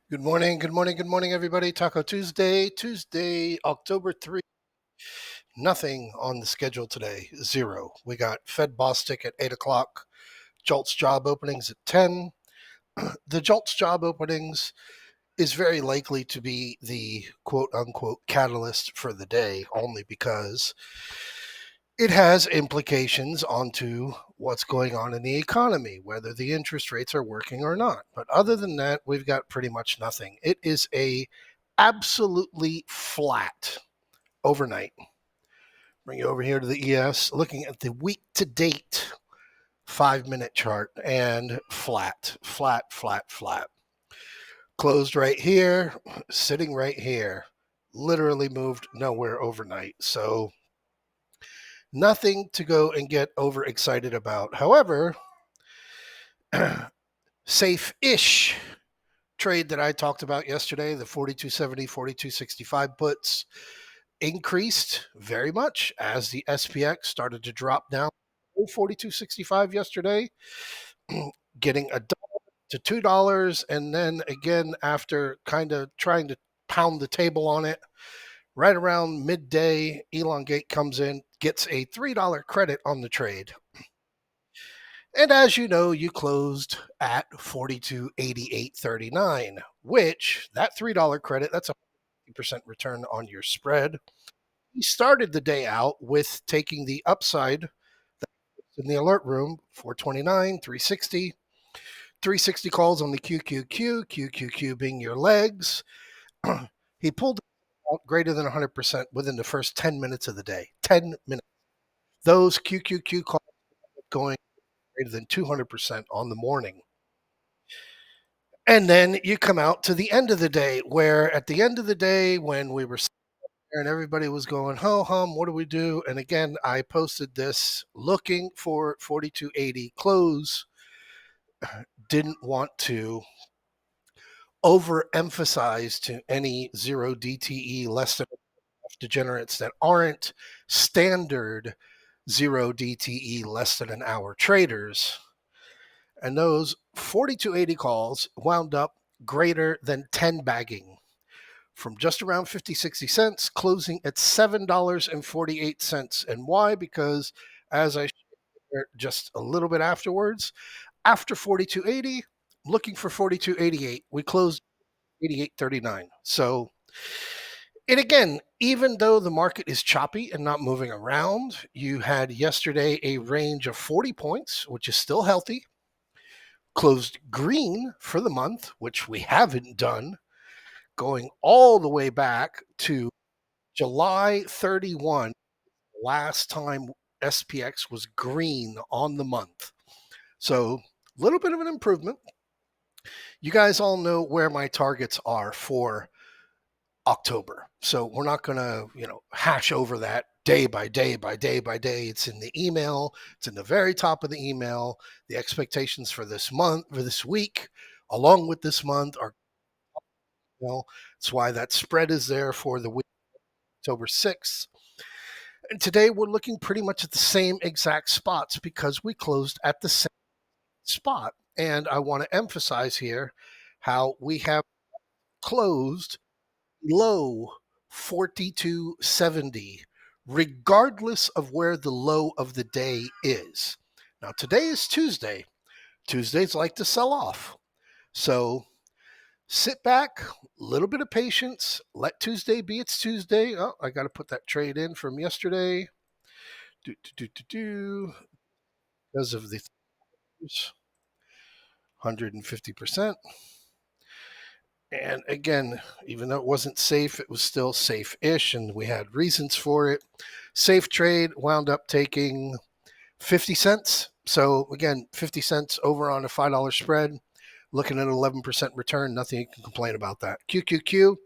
Good morning, good morning, good morning, everybody. Taco Tuesday, October 3. Nothing on the schedule today, zero. We got Fed Bostic at 8 o'clock, Jolt's job openings at 10. The Jolt's job openings is very likely to be the quote unquote catalyst for the day, only because it has implications onto what's going on in the economy, whether the interest rates are working or not. But other than that, we've got pretty much nothing. It is a absolutely flat overnight. Bring you over here to the ES, looking at the week to date 5 minute chart, and flat, flat, flat, flat. Closed right here, sitting right here. Literally moved nowhere overnight. So nothing to go and get overexcited about. However, safe-ish trade that I talked about yesterday, the 4270, 4265 puts, increased very much as the SPX started to drop down 4265 yesterday, getting a dollar to $2, and then again after kind of trying to pound the table on it, right around midday, Elongate comes in, gets a $3 credit on the trade. And as you know, you closed at 42.8839, which that $3 credit, that's a 50% return on your spread. You started the day out with taking the upside in the alert room, 429, 360. 360 calls on the QQQ being your legs. He pulled out greater than 100% within the first 10 minutes of the day. 10 minutes. Those QQQ calls going greater than 200% on the morning. And then you come out to the end of the day, where at the end of the day, when we were there and everybody was going, ho hum, what do we do? And again, I posted this looking for 4280 close. Didn't want to overemphasize to any zero DTE less than degenerates that aren't standard zero DTE less than an hour traders. And those 4280 calls wound up greater than 10 bagging from just around 50, 60 cents, closing at $7.48. And why? Because as I shared just a little bit afterwards, after 4280, looking for 4288. We closed 8839. So, and again, even though the market is choppy and not moving around, you had yesterday a range of 40 points, which is still healthy, closed green for the month, which we haven't done, going all the way back to July 31, last time SPX was green on the month. So, a little bit of an improvement. You guys all know where my targets are for October. So we're not going to, hash over that day by day by day by day. It's in the email. It's in the very top of the email. The expectations for this month, for this week, along with this month are, that's why that spread is there for the week October 6th. And today we're looking pretty much at the same exact spots because we closed at the same spot. And I want to emphasize here how we have closed low 4270, regardless of where the low of the day is. Now, today is Tuesday. Tuesdays like to sell off. So sit back, a little bit of patience, let Tuesday be its Tuesday. Oh, I got to put that trade in from yesterday. Because of the 150%. And again, even though it wasn't safe, it was still safe-ish, and we had reasons for it. Safe trade wound up taking 50 cents. So again, 50 cents over on a $5 spread. Looking at an 11% return, nothing you can complain about that. QQQ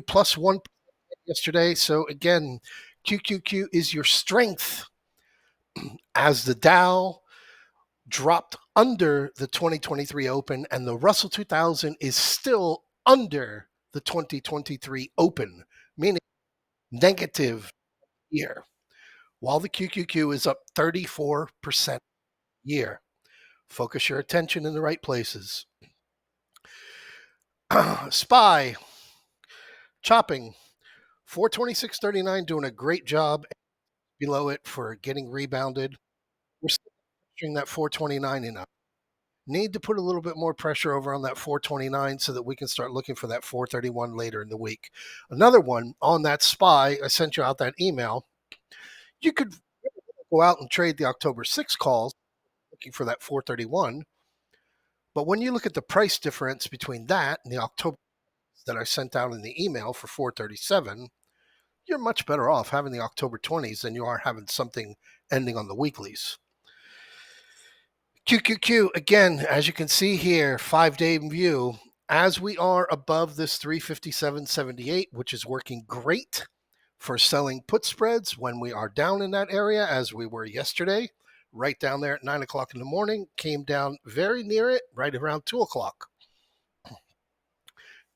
plus 1% yesterday. So again, QQQ is your strength as the Dow dropped under the 2023 open, and the Russell 2000 is still under the 2023 open, meaning negative year, while the QQQ is up 34% year. Focus your attention in the right places. SPY chopping 426.39, doing a great job below it for getting rebounded. We're still pushing that 429 enough. Need to put a little bit more pressure over on that 429 so that we can start looking for that 431 later in the week. Another one on that SPY, I sent you out that email. You could go out and trade the October 6 calls looking for that 431. But when you look at the price difference between that and the October that I sent out in the email for 437, you're much better off having the October 20s than you are having something ending on the weeklies. QQQ, again, as you can see here, 5-day view, as we are above this 357.78, which is working great for selling put spreads when we are down in that area, as we were yesterday, right down there at 9 o'clock in the morning, came down very near it, right around 2 o'clock.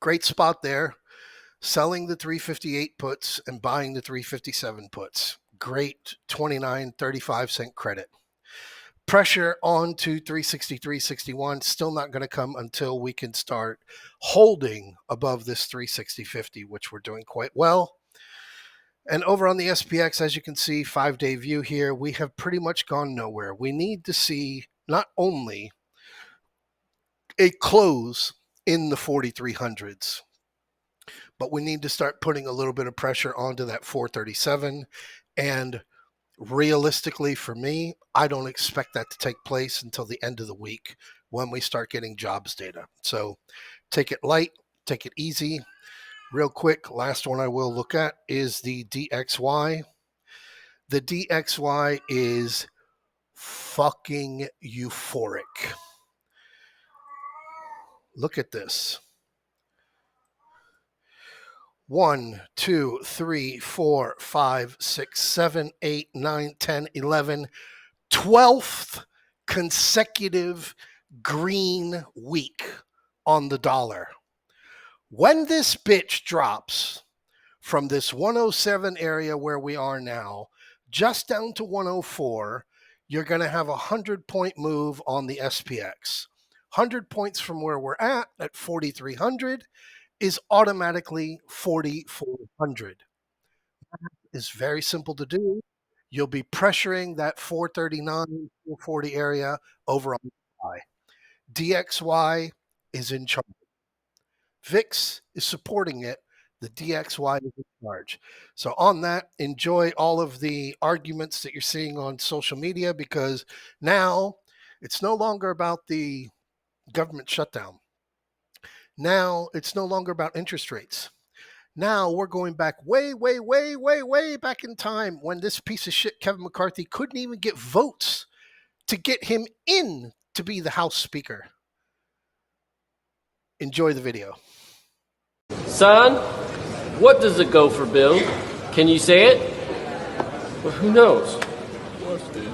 Great spot there, selling the 358 puts and buying the 357 puts. Great 29.35 credit. Pressure on to 363.61, still not going to come until we can start holding above this 360.50, which we're doing quite well. And over on the SPX, as you can see, 5-day view here, we have pretty much gone nowhere. We need to see not only a close in the 4300s, but we need to start putting a little bit of pressure onto that 437. And realistically, for me, I don't expect that to take place until the end of the week when we start getting jobs data. So take it light, take it easy. Real quick, last one I will look at is the DXY. The DXY is fucking euphoric. Look at this. 1, 2, 3, 4, 5, 6, 7, 8, 9, 10, 11, 12th consecutive green week on the dollar. When this bitch drops from this 107 area where we are now, just down to 104, you're going to have a 100-point move on the SPX. 100 points from where we're at 4,300 is automatically 4,400. It's very simple to do. You'll be pressuring that 439, 440 area over on the SPY. DXY is in charge. VIX is supporting it. The DXY is in charge. So on that, enjoy all of the arguments that you're seeing on social media, because now it's no longer about the government shutdown. Now it's no longer about interest rates. Now we're going back way back in time when this piece of shit, Kevin McCarthy, couldn't even get votes to get him in to be the House Speaker. Enjoy the video. Son, what does it go for, Bill? Can you say it? Well, who knows?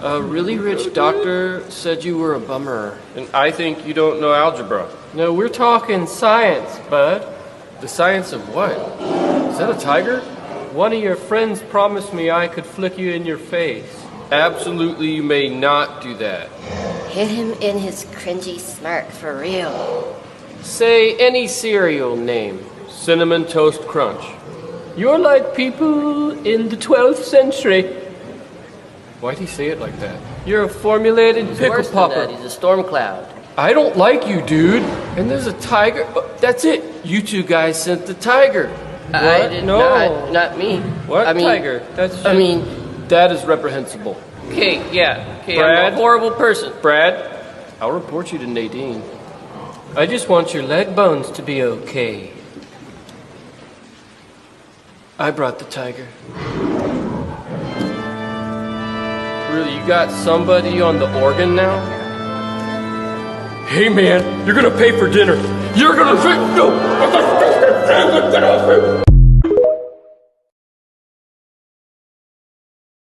A really rich doctor said you were a bummer. And I think you don't know algebra. No, we're talking science, bud. The science of what? Is that a tiger? One of your friends promised me I could flick you in your face. Absolutely, you may not do that. Hit him in his cringy smirk for real. Say any cereal name. Cinnamon Toast Crunch. You're like people in the 12th century. Why'd he say it like that? You're a formulated pickle Worse than popper. that, he's a storm cloud. I don't like you, dude. And there's a tiger. That's it. You two guys sent the tiger. I What? did No. not me. What I mean, tiger? I mean, that is reprehensible. okay, yeah, okay, Brad? I'm a horrible person. Brad, I'll report you to Nadine. I just want your leg bones to be okay. I brought the tiger. Really, you got somebody on the organ now? Hey man, you're gonna pay for dinner. You're gonna pay. No.